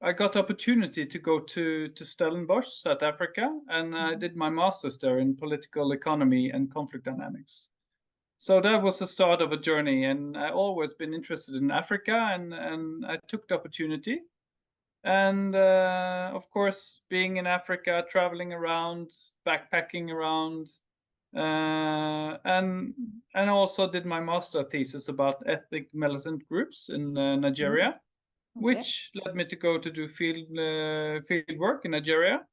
I got the opportunity to go to Stellenbosch, South Africa, and I did my master's there in political economy and conflict dynamics. So that was the start of a journey, and I always been interested in Africa, and I took the opportunity. And of course, being in Africa, traveling around, backpacking around, and also did my master thesis about ethnic militant groups in Nigeria, Okay. which led me to go to do field work in Nigeria,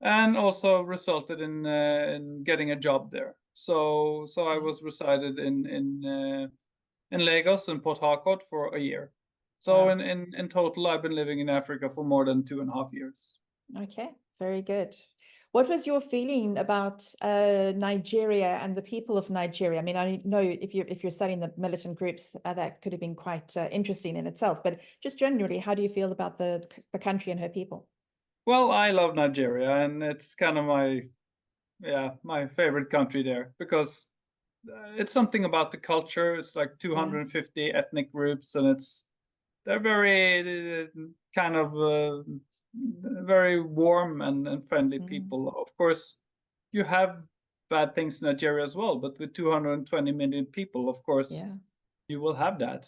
and also resulted in getting a job there. So I was resided in Lagos and Port Harcourt for a year. So Wow. in total, I've been living in Africa for more than 2.5 years. Okay, very good. What was your feeling about Nigeria and the people of Nigeria? I mean, I know if you're studying the militant groups, that could have been quite interesting in itself. But just generally, how do you feel about the country and her people? Well, I love Nigeria, and it's kind of my favorite country there, because it's something about the culture. It's like 250 ethnic groups, and they're very kind of very warm and friendly people. Of course, you have bad things in Nigeria as well, but with 220 million people, of course, you will have that.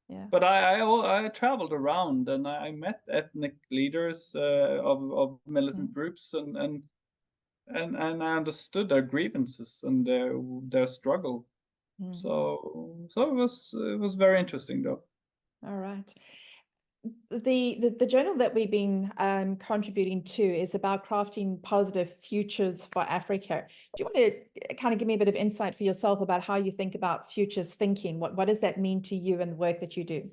Yeah. But I traveled around, and I met ethnic leaders of militant groups, and I understood their grievances and their struggle. So it was very interesting, though. All right. The journal that we've been contributing to is about crafting positive futures for Africa. Do you want to kind of give me a bit of insight for yourself about how you think about futures thinking? What does that mean to you and the work that you do?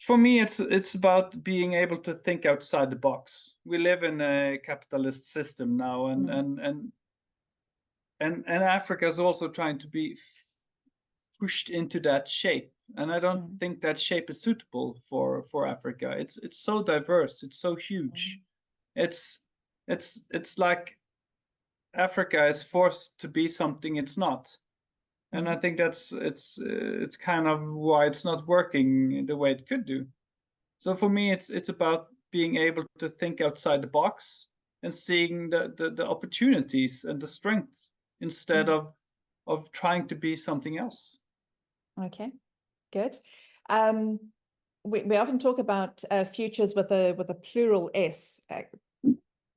For me, it's about being able to think outside the box. We live in a capitalist system now, and Africa is also trying to be pushed into that shape. And I don't think that shape is suitable for Africa. It's so diverse. It's so huge. It's like Africa is forced to be something it's not. And I think it's kind of why it's not working the way it could do. So for me, it's about being able to think outside the box and seeing the opportunities and the strength instead of trying to be something else. Okay, good. We often talk about futures with a plural S,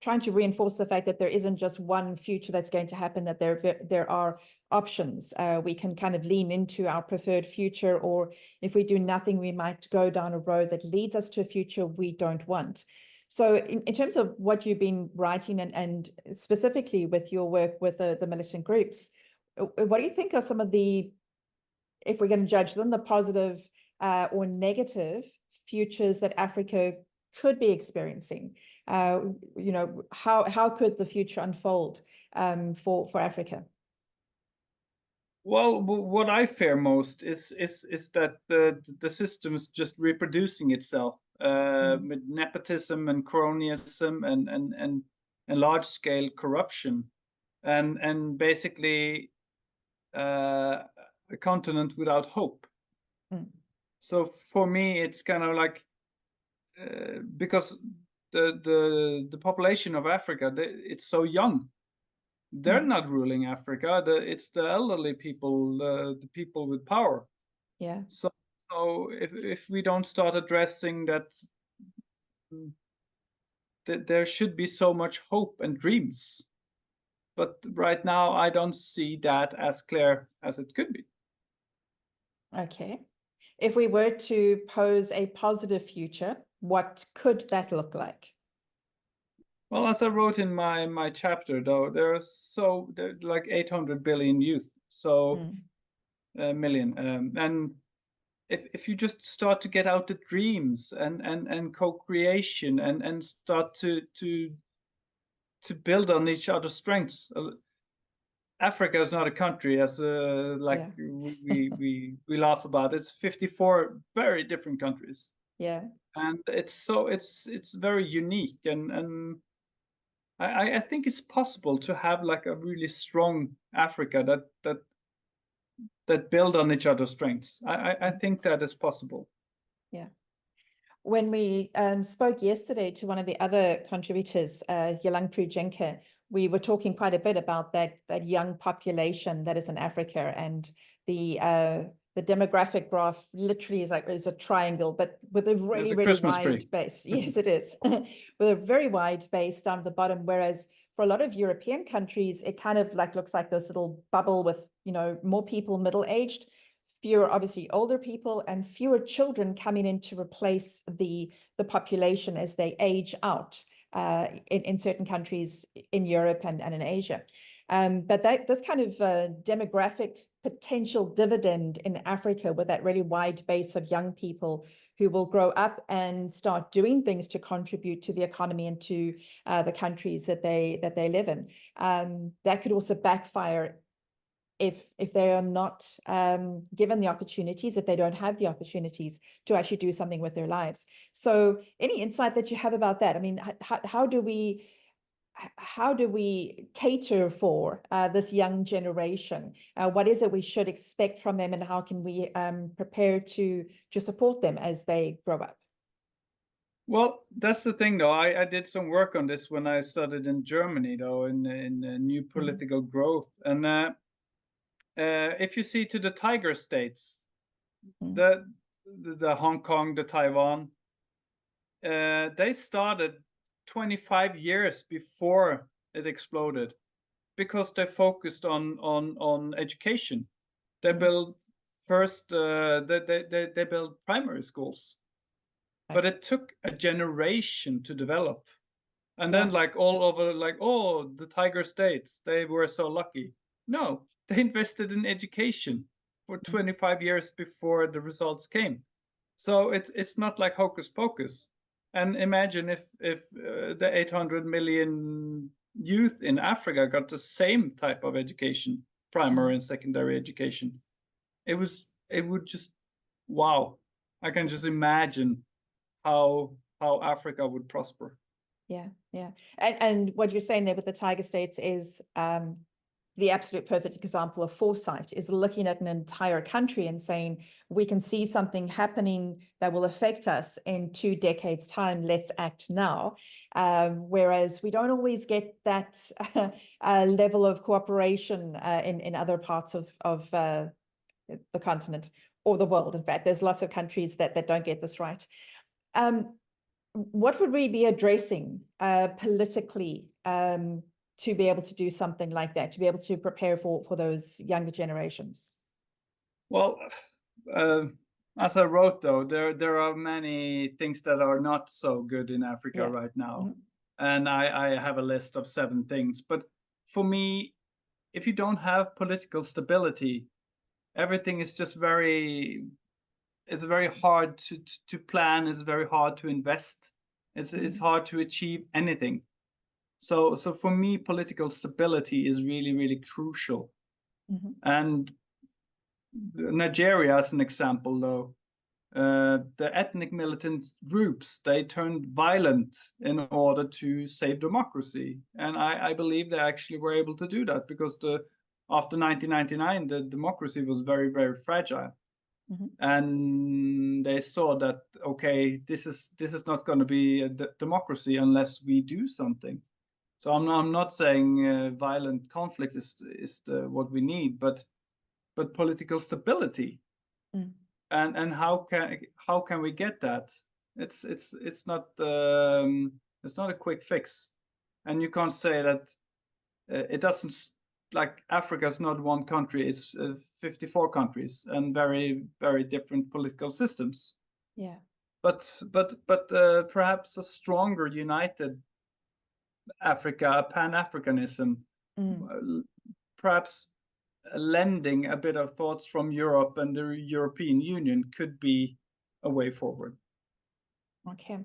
trying to reinforce the fact that there isn't just one future that's going to happen, that there are options. We can kind of lean into our preferred future, or if we do nothing, we might go down a road that leads us to a future we don't want. So in terms of what you've been writing and specifically with your work with the militant groups, what do you think are some of the, if we're going to judge them, the positive or negative futures that Africa could be experiencing? How could the future unfold for Africa? Well, what I fear most is that the system is just reproducing itself with nepotism and cronyism and large scale corruption, and basically a continent without hope. So for me, it's kind of like because the population of Africa, it's so young. They're not ruling Africa. It's the elderly people, the people with power. Yeah. So if we don't start addressing that there should be so much hope and dreams, but right now I don't see that as clear as it could be. Okay. If we were to pose a positive future, what could that look like? Well, as I wrote in my chapter, though, there's like 800 billion youth, so million, and if you just start to get out the dreams and co-creation and start to build on each other's strengths. Africa is not a country, as we laugh about. It's 54 very different countries. Yeah. And it's very unique, and I think it's possible to have like a really strong Africa that build on each other's strengths. I think that is possible. Yeah. When we spoke yesterday to one of the other contributors, Yalangpru Jenke, we were talking quite a bit about that young population that is in Africa, and the demographic graph literally is a triangle, but with a really, really wide base. Yes, it is. With a very wide base down at the bottom, whereas for a lot of European countries, it kind of like looks like this little bubble with, you know, more people middle-aged, fewer obviously older people, and fewer children coming in to replace the population as they age out in certain countries in Europe and in Asia. But this kind of demographic potential dividend in Africa, with that really wide base of young people who will grow up and start doing things to contribute to the economy and to the countries that they live in, that could also backfire if they are not given the opportunities, if they don't have the opportunities to actually do something with their lives. So any insight that you have about that? I mean, how do we cater for this young generation? What is it we should expect from them, and how can we prepare to support them as they grow up? Well, that's the thing, though. I did some work on this when I studied in Germany, though, in new political growth. And if you see to the tiger states, the Hong Kong, the Taiwan, they started 25 years before it exploded, because they focused on education. They built first they built primary schools, but it took a generation to develop. And then like all over, like, oh, the tiger states, they were so lucky. No, they invested in education for 25 years before the results came. So it's not like hocus pocus. And imagine if the 800 million youth in Africa got the same type of education, primary and secondary education. It would just, wow. I can just imagine how Africa would prosper. Yeah, yeah. And what you're saying there with the tiger states is the absolute perfect example of foresight, is looking at an entire country and saying, we can see something happening that will affect us in 2 decades' time, let's act now. Whereas we don't always get that level of cooperation in other parts of the continent, or the world. In fact, there's lots of countries that don't get this right. What would we be addressing politically to be able to do something like that, to be able to prepare for those younger generations? Well, as I wrote, though, there are many things that are not so good in Africa right now. And I have a list of 7 things. But for me, if you don't have political stability, everything is just it's very hard to plan. It's very hard to invest. It's hard to achieve anything. So for me, political stability is really, really crucial. And Nigeria, as an example, though, the ethnic militant groups, they turned violent in order to save democracy. And I believe they actually were able to do that, because after 1999, the democracy was very, very fragile. And they saw that, okay, this is not going to be a democracy unless we do something. So I'm not saying violent conflict is what we need, but political stability. And how can we get that? It's not a quick fix, and you can't say that it doesn't, like, Africa is not one country. It's 54 countries and very, very different political systems. Yeah. But perhaps a stronger, united Africa, Pan-Africanism, perhaps lending a bit of thoughts from Europe and the European Union could be a way forward. Okay.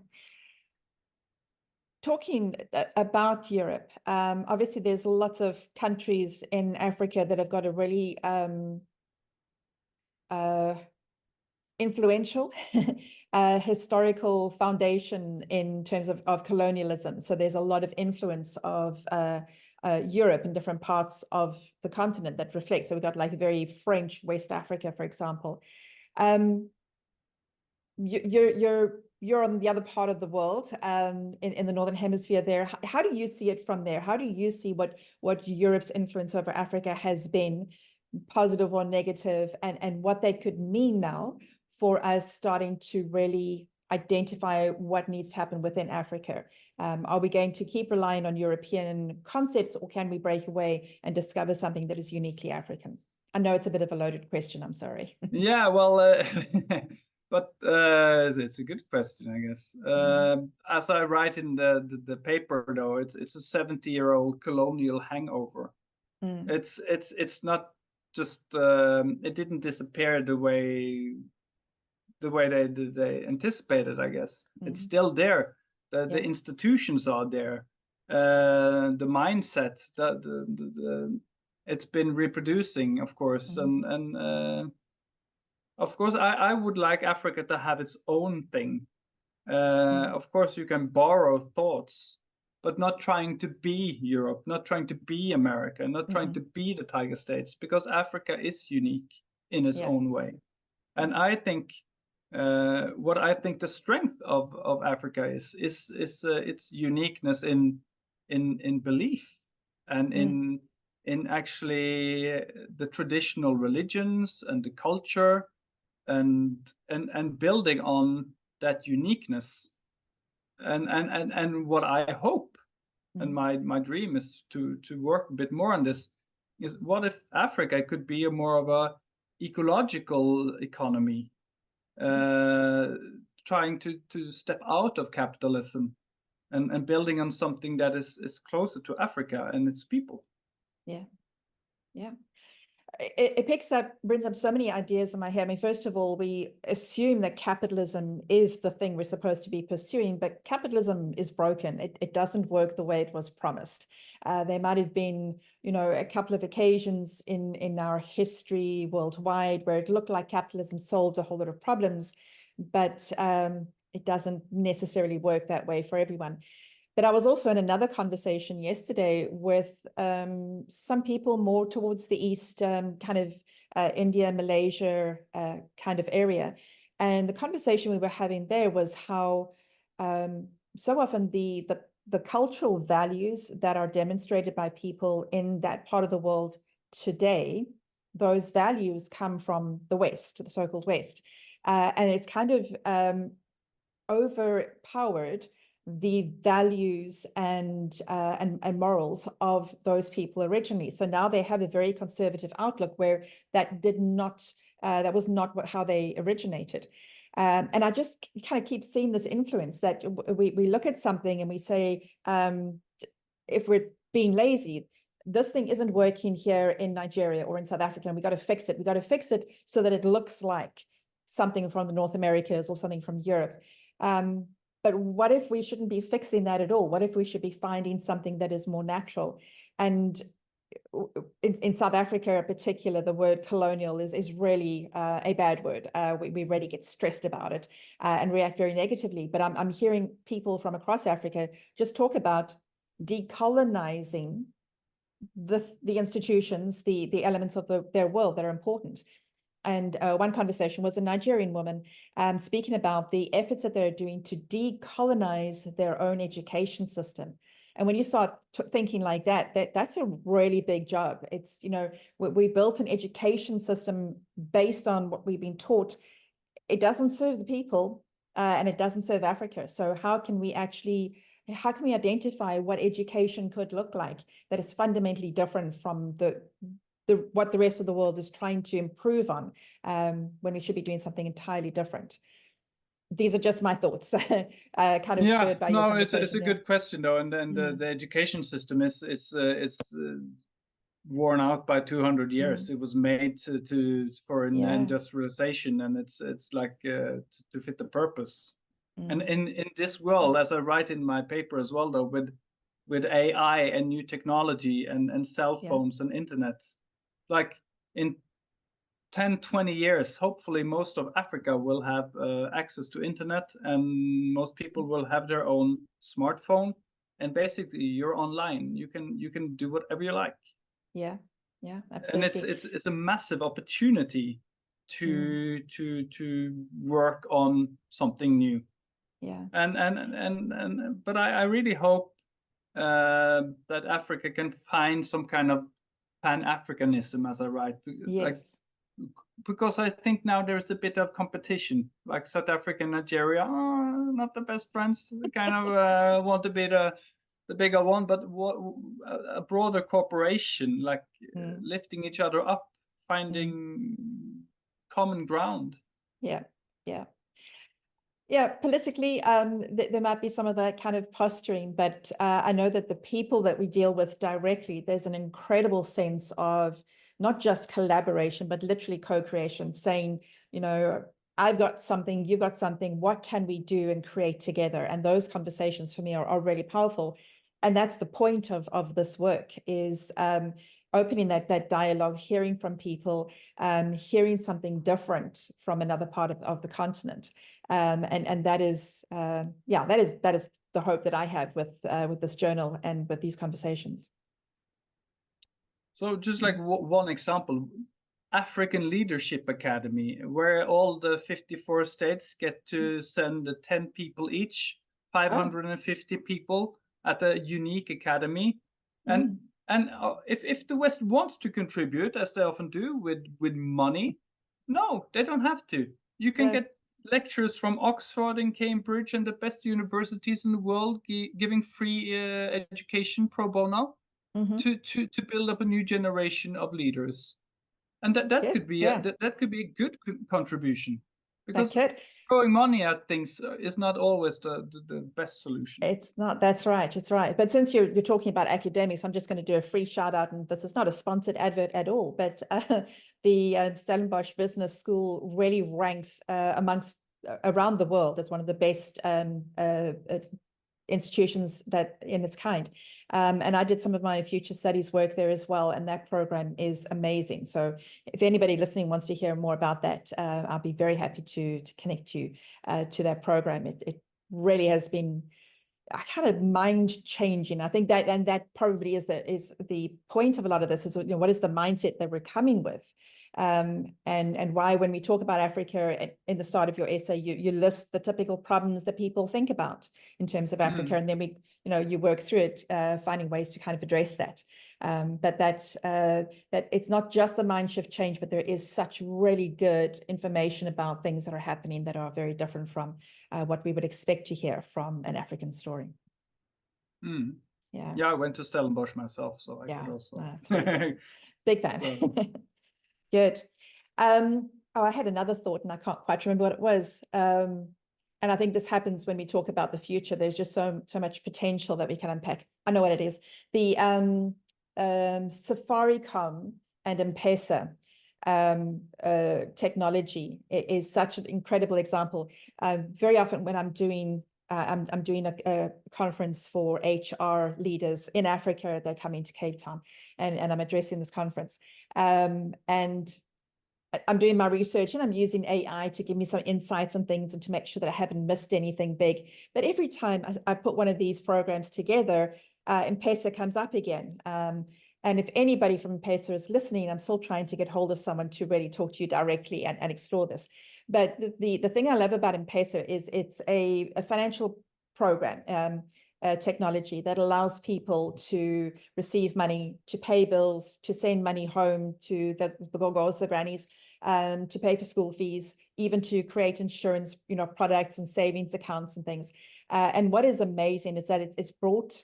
Talking about Europe, obviously there's lots of countries in Africa that have got a really influential historical foundation in terms of colonialism. So there's a lot of influence of Europe in different parts of the continent that reflects. So we've got like a very French West Africa, for example. Your you're on the other part of the world, in the Northern Hemisphere there. How do you see it from there? How do you see what Europe's influence over Africa has been, positive or negative, and what that could mean now for us starting to really identify what needs to happen within Africa? Are we going to keep relying on European concepts, or can we break away and discover something that is uniquely African? I know it's a bit of a loaded question, I'm sorry. Yeah, well, but it's a good question, I guess. As I write in the paper, though, it's a 70-year-old colonial hangover. It's not just it didn't disappear the way they anticipated, I guess. It's still there. The institutions are there. The mindset, it's been reproducing, of course, and of course, I would like Africa to have its own thing. Of course, you can borrow thoughts, but not trying to be Europe, not trying to be America, not trying to be the Tiger States, because Africa is unique in its own way. And I think what I think the strength of Africa is its uniqueness in belief and in actually the traditional religions and the culture, and building on that uniqueness. And what I hope and my dream is to work a bit more on this, is what if Africa could be a more of a ecological economy, trying to step out of capitalism and building on something that is closer to Africa and its people. Yeah. It brings up so many ideas in my head. I mean, first of all, we assume that capitalism is the thing we're supposed to be pursuing, but capitalism is broken. It doesn't work the way it was promised. There might have been, a couple of occasions in our history worldwide where it looked like capitalism solved a whole lot of problems, but it doesn't necessarily work that way for everyone. But I was also in another conversation yesterday with some people more towards the east, kind of India, Malaysia kind of area. And the conversation we were having there was how so often the cultural values that are demonstrated by people in that part of the world today, those values come from the West, the so-called West. And it's kind of overpowered the values and morals of those people originally. So now they have a very conservative outlook where that was not how they originated. And I just kind of keep seeing this influence that we look at something and we say, if we're being lazy, this thing isn't working here in Nigeria or in South Africa, and we got to fix it. We got to fix it so that it looks like something from the North Americas or something from Europe. But what if we shouldn't be fixing that at all? What if we should be finding something that is more natural? And in South Africa in particular, the word colonial is really a bad word. We really get stressed about it and react very negatively. But I'm hearing people from across Africa just talk about decolonizing the institutions, the elements of their world that are important. And one conversation was a Nigerian woman speaking about the efforts that they're doing to decolonize their own education system. And when you start thinking like that's a really big job. It's, we built an education system based on what we've been taught. It doesn't serve the people and it doesn't serve Africa. So how can we identify what education could look like that is fundamentally different from what the rest of the world is trying to improve on, when we should be doing something entirely different? These are just my thoughts. Kind of spurred by your conversation. It's a good question though, and then the education system is worn out by 200 years. It was made for industrialization, and it's like to fit the purpose. And in this world, as I write in my paper as well, though, with AI and new technology and cell phones and internet, like in 10, 20 years, hopefully most of Africa will have access to internet, and most people will have their own smartphone, and basically you're online. You can do whatever you like. Yeah, absolutely. And it's a massive opportunity to work on something new. But I really hope that Africa can find some kind of Pan-Africanism, as I write, like, because I think now there's a bit of competition, like South Africa and Nigeria are not the best friends, kind of want to be the bigger one, but a broader cooperation, like lifting each other up, finding common ground. Yeah, politically, there might be some of that kind of posturing, but I know that the people that we deal with directly, there's an incredible sense of not just collaboration, but literally co-creation, saying, you know, I've got something, you've got something, what can we do and create together? And those conversations for me are really powerful. And that's the point of this work, is opening that dialogue, hearing from people, hearing something different from another part of the continent. And that is that is the hope that I have with this journal and with these conversations. So just like one example, African Leadership Academy, where all the 54 states get to send 10 people each, 550 people at a unique academy. And if the West wants to contribute, as they often do, with money, no, they don't have to. You can get lectures from Oxford and Cambridge and the best universities in the world giving free education pro bono to build up a new generation of leaders. And that could be that could be a good contribution, because throwing money at things is not always the best solution. It's not. That's right. It's right. But since you're talking about academics, I'm just going to do a free shout out, and this is not a sponsored advert at all, but the Stellenbosch Business School really ranks amongst around the world as one of the best institutions that in its kind. And I did some of my future studies work there as well, and that program is amazing. So if anybody listening wants to hear more about that, I'll be very happy to connect you to that program. It really has been kind of mind changing. I think that, and that probably is the point of a lot of this, is, you know, what is the mindset that we're coming with, and why, when we talk about Africa in the start of your essay, you list the typical problems that people think about in terms of Africa, and then you work through it, finding ways to kind of address that. But that it's not just the mind shift change, but there is such really good information about things that are happening that are very different from what we would expect to hear from an African story. Yeah, I went to Stellenbosch myself, so I could also. That's really good. Big fan. Good. I had another thought, and I can't quite remember what it was. And I think this happens when we talk about the future. There's just so much potential that we can unpack. I know what it is. The Safaricom and M-Pesa technology is such an incredible example. Very often when I'm doing a conference for HR leaders in Africa, they're coming to Cape Town, and I'm addressing this conference. And I'm doing my research, and I'm using AI to give me some insights and things, and to make sure that I haven't missed anything big. But every time I put one of these programs together, M-Pesa comes up again. And if anybody from M-Pesa is listening, I'm still trying to get hold of someone to really talk to you directly and explore this. But the thing I love about M-Pesa is it's a financial program, technology that allows people to receive money, to pay bills, to send money home to the gogos, the grannies, to pay for school fees, even to create insurance, products and savings accounts and things. And what is amazing is that it's brought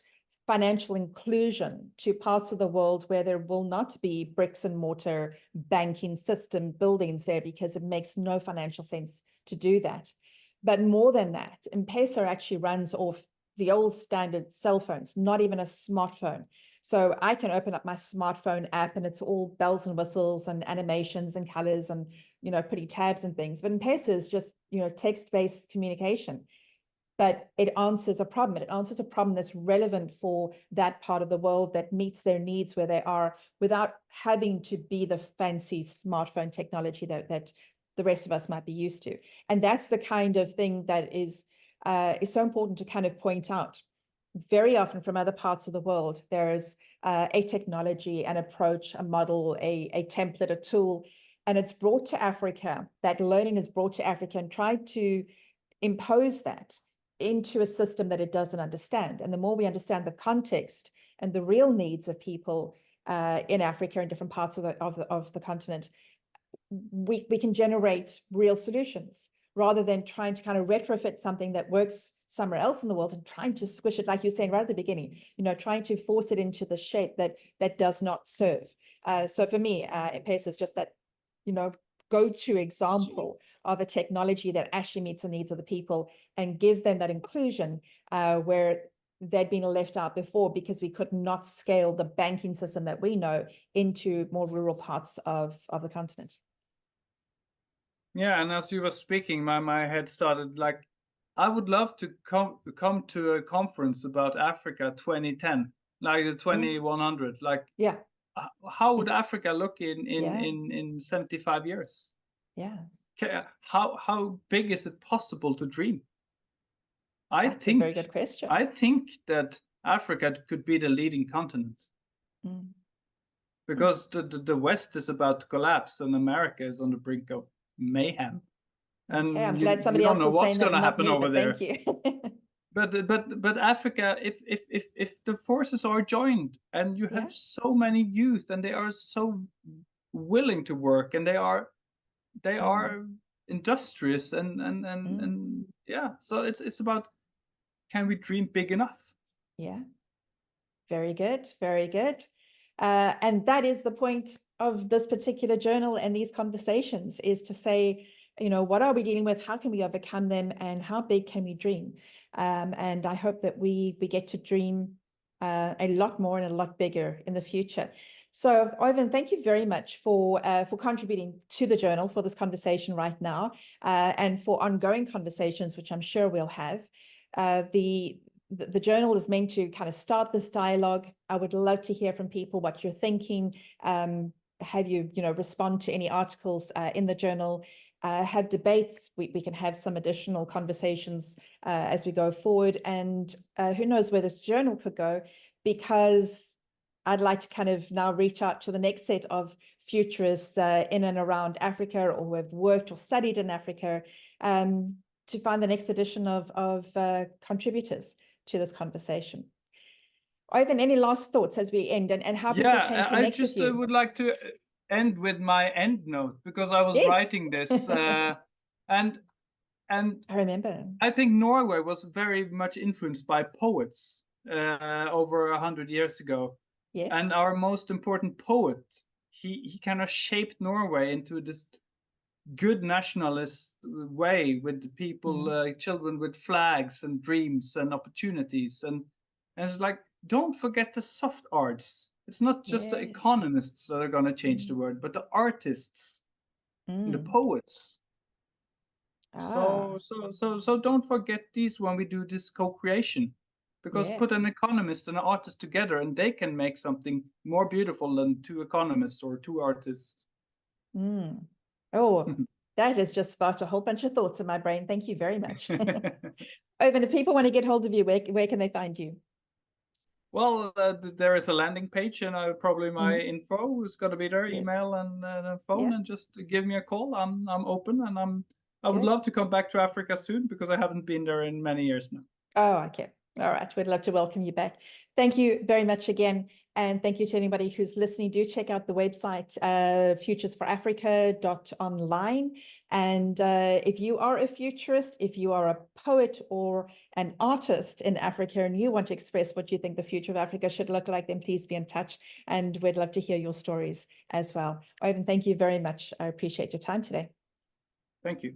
financial inclusion to parts of the world where there will not be bricks and mortar banking system buildings there, because it makes no financial sense to do that. But more than that, M-Pesa actually runs off the old standard cell phones, not even a smartphone. So I can open up my smartphone app and it's all bells and whistles and animations and colors and, pretty tabs and things. But M-Pesa is just, text-based communication. But it answers a problem. It answers a problem that's relevant for that part of the world, that meets their needs where they are, without having to be the fancy smartphone technology that the rest of us might be used to. And that's the kind of thing that is so important to kind of point out. Very often from other parts of the world, there's a technology, an approach, a model, a template, a tool, and it's brought to Africa. That learning is brought to Africa, and tried to impose that into a system that it doesn't understand. And the more we understand the context and the real needs of people in Africa and different parts of the continent, we can generate real solutions rather than trying to kind of retrofit something that works somewhere else in the world and trying to squish it, like you were saying right at the beginning, trying to force it into the shape that does not serve. So for me, M-Pesa is just that, go-to example of a technology that actually meets the needs of the people and gives them that inclusion where they'd been left out before because we could not scale the banking system that we know into more rural parts of the continent. Yeah, and as you were speaking, my head started like, I would love to come to a conference about Africa 2010, like the 2100. Like, yeah, how would Africa look in 75 years? Yeah. How big is it possible to dream? That's a very good question. I think that Africa could be the leading continent. Because the West is about to collapse and America is on the brink of mayhem. And I'm glad somebody else was saying that. What's going to happen over there. Thank you. But Africa, if the forces are joined and you have so many youth and they are so willing to work and they are industrious and yeah, so it's about, can we dream big enough? Yeah, very good, very good. And that is the point of this particular journal and these conversations, is to say, what are we dealing with? How can we overcome them? And how big can we dream? And I hope that we get to dream a lot more and a lot bigger in the future. So, Øyvind, thank you very much for contributing to the journal, for this conversation right now, and for ongoing conversations, which I'm sure we'll have. The journal is meant to kind of start this dialogue. I would love to hear from people what you're thinking. Have you, respond to any articles in the journal. Have debates. We can have some additional conversations as we go forward. And who knows where this journal could go, because I'd like to kind of now reach out to the next set of futurists in and around Africa, or who have worked or studied in Africa, to find the next edition of contributors to this conversation. Øyvind, any last thoughts as we end, and how people can connect with you? I just would like to end with my end note, because I was writing this and I remember. I think Norway was very much influenced by poets over 100 years ago. Yes. And our most important poet, he kind of shaped Norway into this good nationalist way, with the people, children with flags and dreams and opportunities. And it's like, don't forget the soft arts. It's not just the economists that are going to change the world, but the artists, the poets. So don't forget these when we do this co-creation, because put an economist and an artist together and they can make something more beautiful than two economists or two artists. Oh, that has just sparked a whole bunch of thoughts in my brain. Thank you very much. Øyvind, if people want to get hold of you, where can they find you? Well, there is a landing page, and probably my info is going to be there, email and phone, and just give me a call. I'm open, and I would love to come back to Africa soon, because I haven't been there in many years now. Oh, okay. All right. We'd love to welcome you back. Thank you very much again. And thank you to anybody who's listening. Do check out the website, futuresforafrica.online. And if you are a futurist, if you are a poet or an artist in Africa, and you want to express what you think the future of Africa should look like, then please be in touch. And we'd love to hear your stories as well. Øyvind, thank you very much. I appreciate your time today. Thank you.